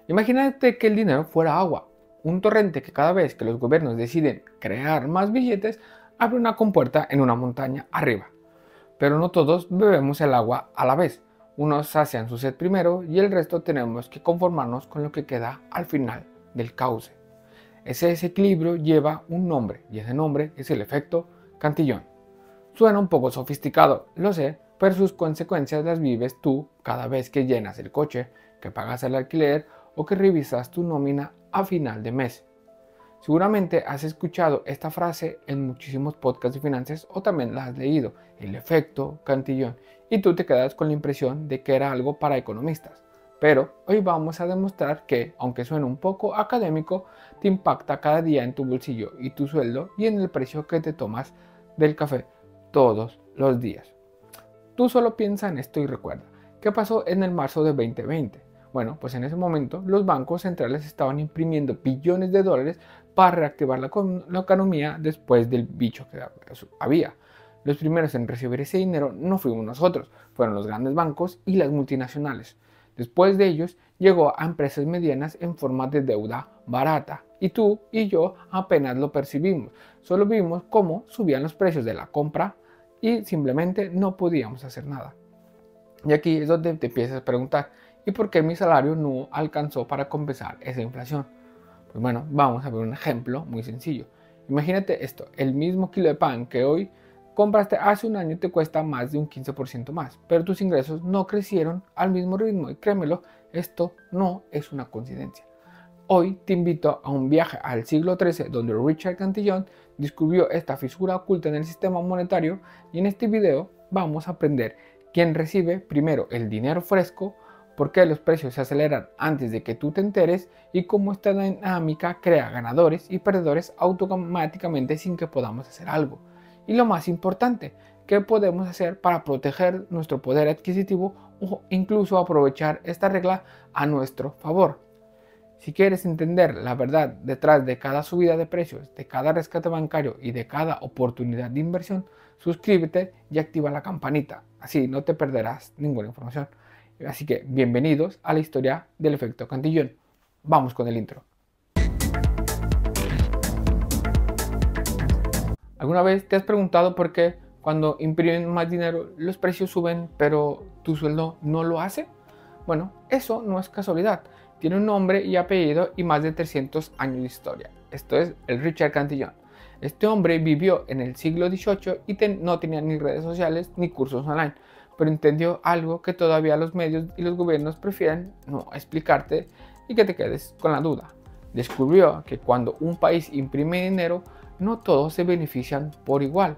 Imagínate que el dinero fuera agua, un torrente que cada vez que los gobiernos deciden crear más billetes, abre una compuerta en una montaña arriba. Pero no todos bebemos el agua a la vez. Unos sacian su sed primero y el resto tenemos que conformarnos con lo que queda al final del cauce. Ese desequilibrio lleva un nombre y ese nombre es el efecto Cantillon. Suena un poco sofisticado, lo sé, pero sus consecuencias las vives tú cada vez que llenas el coche, que pagas el alquiler o que revisas tu nómina a final de mes. Seguramente has escuchado esta frase en muchísimos podcasts de finanzas o también la has leído, el efecto Cantillon, y tú te quedas con la impresión de que era algo para economistas. Pero hoy vamos a demostrar que, aunque suene un poco académico, te impacta cada día en tu bolsillo y tu sueldo y en el precio que te tomas del café todos los días. Tú solo piensa en esto y recuerda, ¿qué pasó en el marzo de 2020? Bueno, pues en ese momento los bancos centrales estaban imprimiendo billones de dólares para reactivar la economía después del bicho que había. Los primeros en recibir ese dinero no fuimos nosotros, fueron los grandes bancos y las multinacionales. Después de ellos llegó a empresas medianas en forma de deuda barata y tú y yo apenas lo percibimos, solo vimos cómo subían los precios de la compra y simplemente no podíamos hacer nada. Y aquí es donde te empiezas a preguntar, ¿y por qué mi salario no alcanzó para compensar esa inflación? Pues bueno, vamos a ver un ejemplo muy sencillo. Imagínate esto, el mismo kilo de pan que hoy compraste hace un año te cuesta más de un 15% más, pero tus ingresos no crecieron al mismo ritmo y créemelo, esto no es una coincidencia. Hoy te invito a un viaje al siglo XIII donde Richard Cantillon descubrió esta fisura oculta en el sistema monetario y en este video vamos a aprender quién recibe primero el dinero fresco, por qué los precios se aceleran antes de que tú te enteres y cómo esta dinámica crea ganadores y perdedores automáticamente sin que podamos hacer algo. Y lo más importante, ¿qué podemos hacer para proteger nuestro poder adquisitivo o incluso aprovechar esta regla a nuestro favor? Si quieres entender la verdad detrás de cada subida de precios, de cada rescate bancario y de cada oportunidad de inversión, suscríbete y activa la campanita, así no te perderás ninguna información. Así que bienvenidos a la historia del efecto Cantillon. Vamos con el intro. ¿Alguna vez te has preguntado por qué cuando imprimen más dinero los precios suben pero tu sueldo no lo hace? Bueno, eso no es casualidad. Tiene un nombre y apellido y más de 300 años de historia. Esto es el Richard Cantillon. Este hombre vivió en el siglo XVIII y no tenía ni redes sociales ni cursos online, pero entendió algo que todavía los medios y los gobiernos prefieren no explicarte y que te quedes con la duda. Descubrió que cuando un país imprime dinero, no todos se benefician por igual.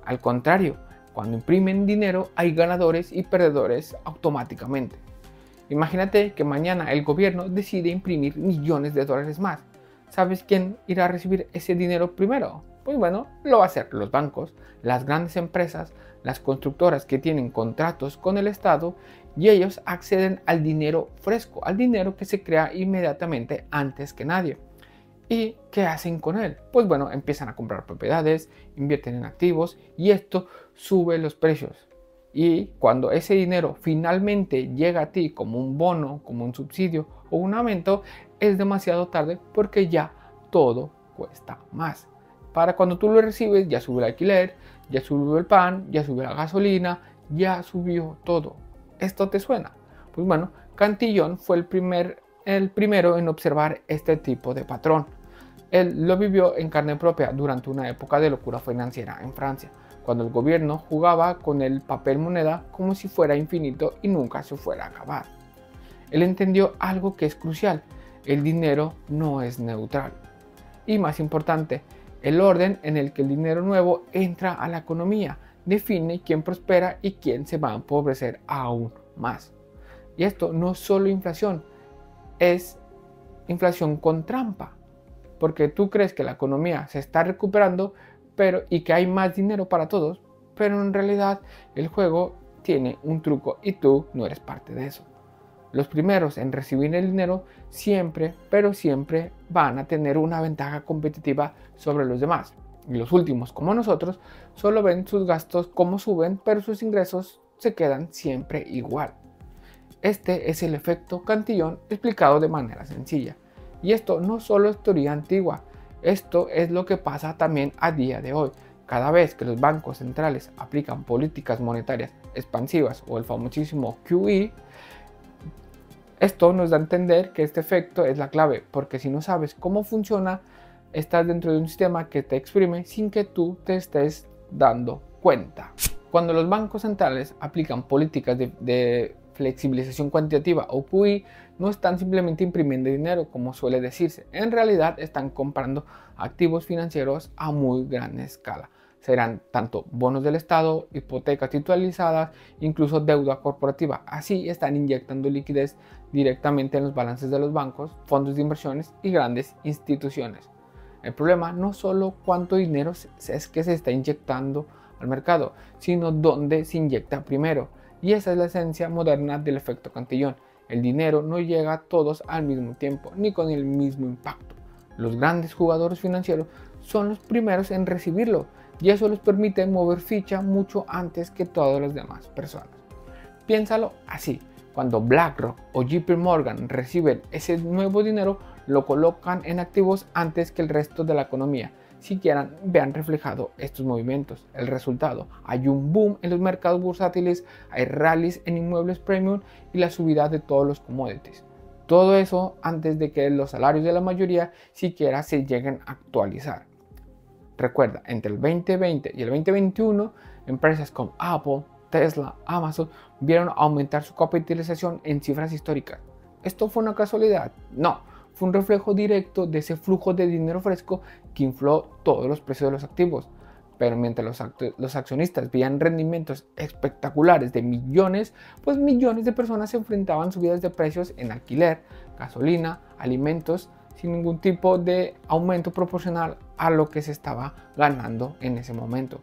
Al contrario, cuando imprimen dinero hay ganadores y perdedores automáticamente. Imagínate que mañana el gobierno decide imprimir millones de dólares más. ¿Sabes quién irá a recibir ese dinero primero? Pues bueno, lo va a hacer los bancos, las grandes empresas, las constructoras que tienen contratos con el Estado y ellos acceden al dinero fresco, al dinero que se crea inmediatamente antes que nadie. ¿Y qué hacen con él? Pues bueno, empiezan a comprar propiedades, invierten en activos y esto sube los precios. Y cuando ese dinero finalmente llega a ti como un bono, como un subsidio o un aumento, es demasiado tarde porque ya todo cuesta más. Para cuando tú lo recibes ya sube el alquiler, ya subió el pan, ya subió la gasolina, ya subió todo. ¿Esto te suena? Pues bueno, Cantillon fue el primero en observar este tipo de patrón. Él lo vivió en carne propia durante una época de locura financiera en Francia, cuando el gobierno jugaba con el papel moneda como si fuera infinito y nunca se fuera a acabar. Él entendió algo que es crucial: el dinero no es neutral. Y más importante, el orden en el que el dinero nuevo entra a la economía define quién prospera y quién se va a empobrecer aún más. Y esto no es solo inflación, es inflación con trampa, porque tú crees que la economía se está recuperando y que hay más dinero para todos, pero en realidad el juego tiene un truco y tú no eres parte de eso. Los primeros en recibir el dinero siempre, pero siempre van a tener una ventaja competitiva sobre los demás. Y los últimos, como nosotros, solo ven sus gastos como suben, pero sus ingresos se quedan siempre igual. Este es el efecto Cantillon explicado de manera sencilla. Y esto no solo es teoría antigua, esto es lo que pasa también a día de hoy. Cada vez que los bancos centrales aplican políticas monetarias expansivas o el famosísimo QE, esto nos da a entender que este efecto es la clave, porque si no sabes cómo funciona, estás dentro de un sistema que te exprime sin que tú te estés dando cuenta. Cuando los bancos centrales aplican políticas de flexibilización cuantitativa o QE, no están simplemente imprimiendo dinero como suele decirse, en realidad están comprando activos financieros a muy gran escala. Serán tanto bonos del Estado, hipotecas titulizadas, incluso deuda corporativa. Así están inyectando liquidez directamente en los balances de los bancos, fondos de inversiones y grandes instituciones. El problema no solo cuánto dinero es que se está inyectando al mercado, sino dónde se inyecta primero. Y esa es la esencia moderna del efecto Cantillon. El dinero no llega a todos al mismo tiempo, ni con el mismo impacto. Los grandes jugadores financieros son los primeros en recibirlo, y eso les permite mover ficha mucho antes que todas las demás personas. Piénsalo así, cuando BlackRock o JP Morgan reciben ese nuevo dinero, lo colocan en activos antes que el resto de la economía, siquiera vean reflejado estos movimientos. El resultado, hay un boom en los mercados bursátiles, hay rallies en inmuebles premium y la subida de todos los commodities. Todo eso antes de que los salarios de la mayoría siquiera se lleguen a actualizar. Recuerda, entre el 2020 y el 2021, empresas como Apple, Tesla, Amazon vieron aumentar su capitalización en cifras históricas. ¿Esto fue una casualidad? No, fue un reflejo directo de ese flujo de dinero fresco que infló todos los precios de los activos. Pero mientras los accionistas veían rendimientos espectaculares de millones, pues millones de personas se enfrentaban a subidas de precios en alquiler, gasolina, alimentos, sin ningún tipo de aumento proporcional a lo que se estaba ganando en ese momento.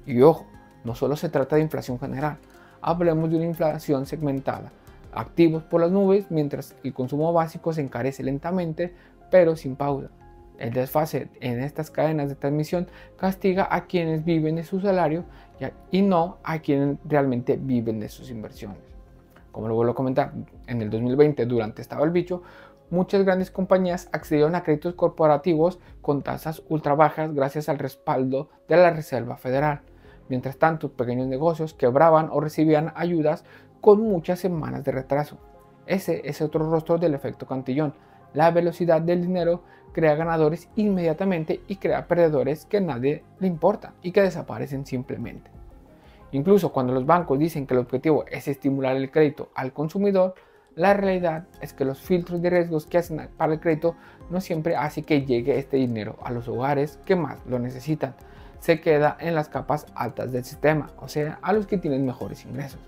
Y ojo, no solo se trata de inflación general, hablemos de una inflación segmentada, activos por las nubes mientras el consumo básico se encarece lentamente pero sin pausa. El desfase en estas cadenas de transmisión castiga a quienes viven de su salario y no a quienes realmente viven de sus inversiones. Como lo vuelvo a comentar, en el 2020, durante estaba el bicho, muchas grandes compañías accedieron a créditos corporativos con tasas ultra bajas gracias al respaldo de la Reserva Federal. Mientras tanto, pequeños negocios quebraban o recibían ayudas con muchas semanas de retraso. Ese es otro rostro del efecto Cantillon. La velocidad del dinero crea ganadores inmediatamente y crea perdedores que a nadie le importa y que desaparecen simplemente. Incluso cuando los bancos dicen que el objetivo es estimular el crédito al consumidor, la realidad es que los filtros de riesgos que hacen para el crédito no siempre hacen que llegue este dinero a los hogares que más lo necesitan. Se queda en las capas altas del sistema, o sea, a los que tienen mejores ingresos.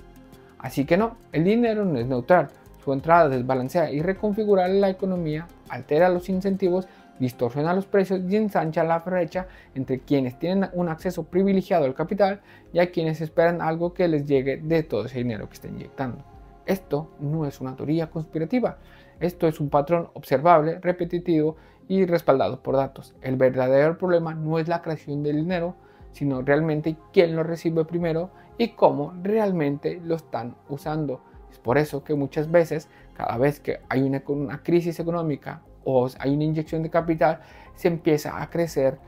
Así que no, el dinero no es neutral. Su entrada desbalancea y reconfigura la economía, altera los incentivos, distorsiona los precios y ensancha la brecha entre quienes tienen un acceso privilegiado al capital y a quienes esperan algo que les llegue de todo ese dinero que está inyectando. Esto no es una teoría conspirativa, esto es un patrón observable, repetitivo y respaldado por datos. El verdadero problema no es la creación del dinero, sino realmente quién lo recibe primero y cómo realmente lo están usando. Es por eso que muchas veces, cada vez que hay una crisis económica o hay una inyección de capital, se empieza a crecer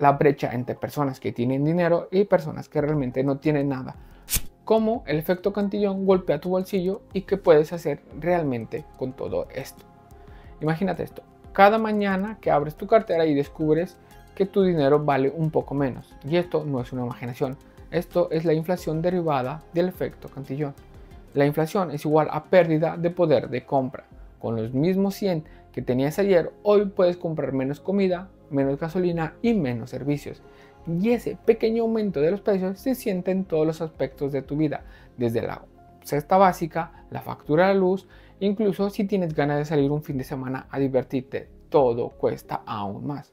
la brecha entre personas que tienen dinero y personas que realmente no tienen nada. Cómo el efecto Cantillon golpea tu bolsillo y qué puedes hacer realmente con todo esto. Imagínate esto, cada mañana que abres tu cartera y descubres que tu dinero vale un poco menos. Y esto no es una imaginación, esto es la inflación derivada del efecto Cantillon. La inflación es igual a pérdida de poder de compra. Con los mismos 100 que tenías ayer, hoy puedes comprar menos comida, menos gasolina y menos servicios. Y ese pequeño aumento de los precios se siente en todos los aspectos de tu vida, desde la cesta básica, la factura de la luz, incluso si tienes ganas de salir un fin de semana a divertirte, todo cuesta aún más.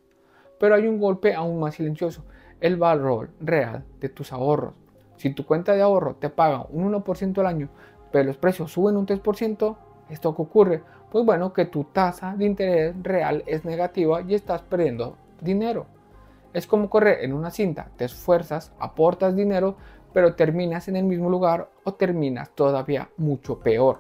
Pero hay un golpe aún más silencioso, el valor real de tus ahorros. Si tu cuenta de ahorro te paga un 1% al año, pero los precios suben un 3%, ¿esto qué ocurre? Pues bueno, que tu tasa de interés real es negativa y estás perdiendo dinero. Es como correr en una cinta, te esfuerzas, aportas dinero, pero terminas en el mismo lugar o terminas todavía mucho peor.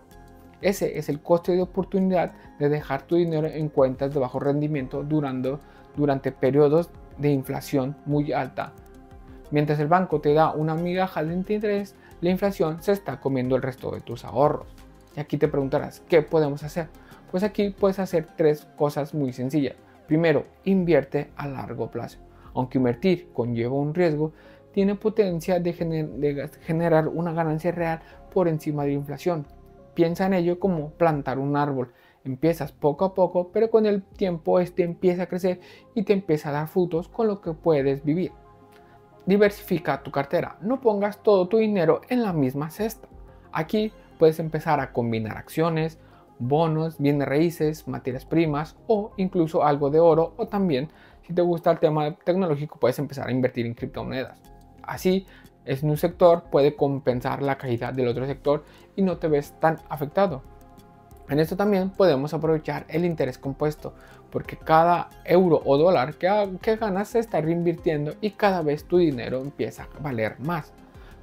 Ese es el coste de oportunidad de dejar tu dinero en cuentas de bajo rendimiento durante periodos de inflación muy alta. Mientras el banco te da una migaja de interés, la inflación se está comiendo el resto de tus ahorros. Y aquí te preguntarás, ¿qué podemos hacer? Pues aquí puedes hacer 3 cosas muy sencillas. Primero, invierte a largo plazo. Aunque invertir conlleva un riesgo, tiene potencia de generar una ganancia real por encima de la inflación. Piensa en ello como plantar un árbol. Empiezas poco a poco, pero con el tiempo este empieza a crecer y te empieza a dar frutos con lo que puedes vivir. Diversifica tu cartera. No pongas todo tu dinero en la misma cesta. Aquí puedes empezar a combinar acciones, bonos, bienes raíces, materias primas o incluso algo de oro, o también si te gusta el tema tecnológico puedes empezar a invertir en criptomonedas. Así en un sector puede compensar la caída del otro sector y no te ves tan afectado. En esto también podemos aprovechar el interés compuesto, porque cada euro o dólar que ganas se está reinvirtiendo y cada vez tu dinero empieza a valer más.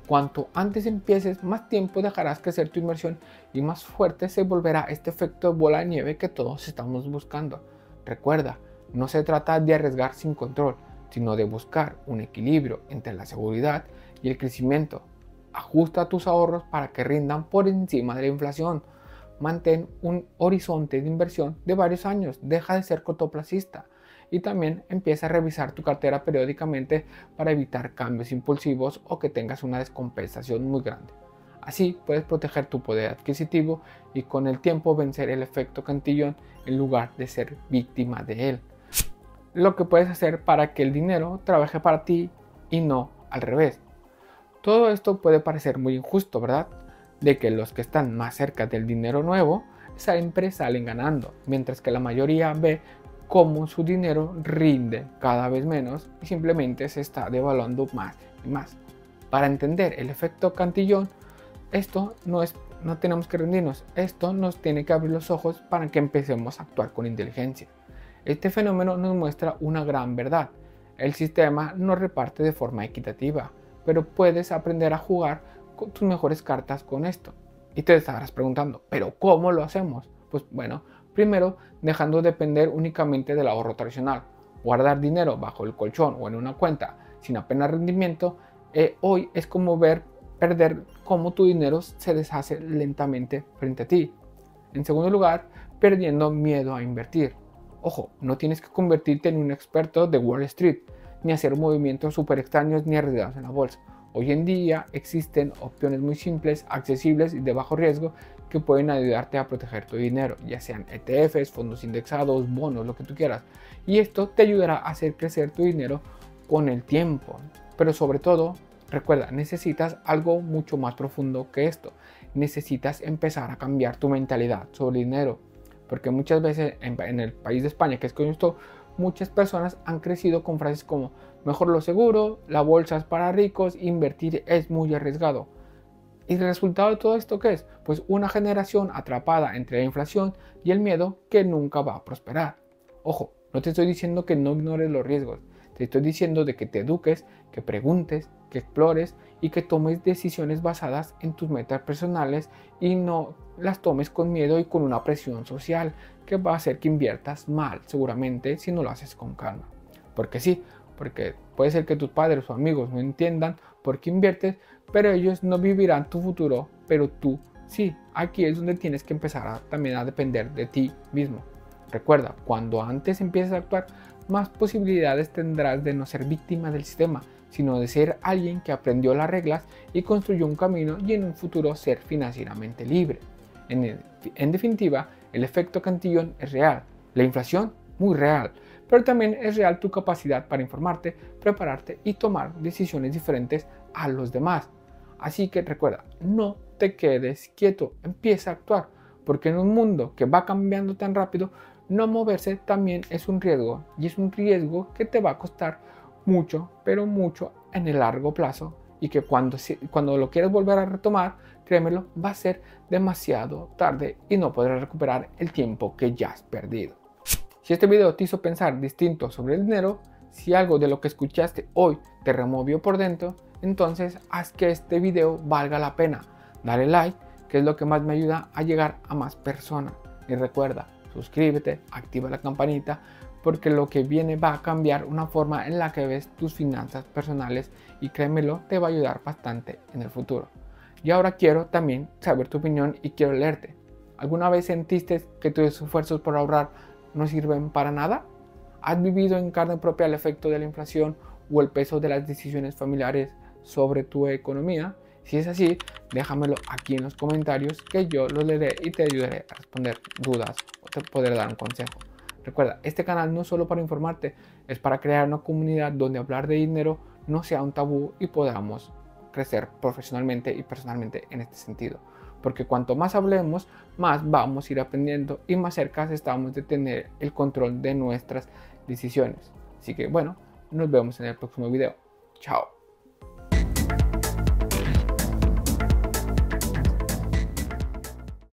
Cuanto antes empieces, más tiempo dejarás crecer tu inversión y más fuerte se volverá este efecto de bola de nieve que todos estamos buscando. Recuerda, no se trata de arriesgar sin control, sino de buscar un equilibrio entre la seguridad y el crecimiento. Ajusta tus ahorros para que rindan por encima de la inflación. Mantén un horizonte de inversión de varios años, deja de ser cortoplacista y también empieza a revisar tu cartera periódicamente para evitar cambios impulsivos o que tengas una descompensación muy grande. Así puedes proteger tu poder adquisitivo y con el tiempo vencer el efecto Cantillon en lugar de ser víctima de él. Lo que puedes hacer para que el dinero trabaje para ti y no al revés. Todo esto puede parecer muy injusto, ¿verdad? De que los que están más cerca del dinero nuevo siempre salen ganando, mientras que la mayoría ve cómo su dinero rinde cada vez menos y simplemente se está devaluando más y más. Para entender el efecto Cantillon, no tenemos que rendirnos, esto nos tiene que abrir los ojos para que empecemos a actuar con inteligencia. Este fenómeno nos muestra una gran verdad. El sistema no reparte de forma equitativa, pero puedes aprender a jugar con tus mejores cartas con esto. Y te estarás preguntando, ¿pero cómo lo hacemos? Pues bueno, primero dejando de depender únicamente del ahorro tradicional. Guardar dinero bajo el colchón o en una cuenta sin apenas rendimiento, hoy es como perder cómo tu dinero se deshace lentamente frente a ti. En segundo lugar, perdiendo miedo a invertir. Ojo, no tienes que convertirte en un experto de Wall Street, ni hacer movimientos súper extraños ni arriesgados en la bolsa. Hoy en día existen opciones muy simples, accesibles y de bajo riesgo que pueden ayudarte a proteger tu dinero, ya sean ETFs, fondos indexados, bonos, lo que tú quieras. Y esto te ayudará a hacer crecer tu dinero con el tiempo. Pero sobre todo, recuerda, necesitas algo mucho más profundo que esto. Necesitas empezar a cambiar tu mentalidad sobre el dinero. Porque muchas veces en el país de España, que es como esto, muchas personas han crecido con frases como mejor lo seguro, la bolsa es para ricos, invertir es muy arriesgado. ¿Y el resultado de todo esto qué es? Pues una generación atrapada entre la inflación y el miedo que nunca va a prosperar. Ojo, no te estoy diciendo que no ignores los riesgos, te estoy diciendo de que te eduques, que preguntes, que explores y que tomes decisiones basadas en tus metas personales y no las tomes con miedo y con una presión social que va a hacer que inviertas mal seguramente si no lo haces con calma. Porque sí, porque puede ser que tus padres o amigos no entiendan por qué inviertes, pero ellos no vivirán tu futuro, pero tú sí. Aquí es donde tienes que empezar también a depender de ti mismo. Recuerda, cuando antes empieces a actuar, más posibilidades tendrás de no ser víctima del sistema, sino de ser alguien que aprendió las reglas y construyó un camino y en un futuro ser financieramente libre. En definitiva, el efecto Cantillon es real, la inflación muy real, pero también es real tu capacidad para informarte, prepararte y tomar decisiones diferentes a los demás. Así que recuerda, no te quedes quieto, empieza a actuar, porque en un mundo que va cambiando tan rápido, no moverse también es un riesgo y es un riesgo que te va a costar mucho, pero mucho en el largo plazo y que cuando lo quieras volver a retomar, créemelo, va a ser demasiado tarde y no podrás recuperar el tiempo que ya has perdido. Si este video te hizo pensar distinto sobre el dinero, si algo de lo que escuchaste hoy te removió por dentro, entonces haz que este video valga la pena. Dale like, que es lo que más me ayuda a llegar a más personas. Y recuerda, suscríbete, activa la campanita, porque lo que viene va a cambiar una forma en la que ves tus finanzas personales y créemelo, te va a ayudar bastante en el futuro. Y ahora quiero también saber tu opinión y quiero leerte. ¿Alguna vez sentiste que tus esfuerzos por ahorrar no sirven para nada? ¿Has vivido en carne propia el efecto de la inflación o el peso de las decisiones familiares sobre tu economía? Si es así, déjamelo aquí en los comentarios que yo los leeré y te ayudaré a responder dudas o te podré dar un consejo. Recuerda, este canal no es solo para informarte, es para crear una comunidad donde hablar de dinero no sea un tabú y podamos crecer profesionalmente y personalmente en este sentido. Porque cuanto más hablemos, más vamos a ir aprendiendo y más cerca estamos de tener el control de nuestras decisiones. Así que bueno, nos vemos en el próximo video. Chao.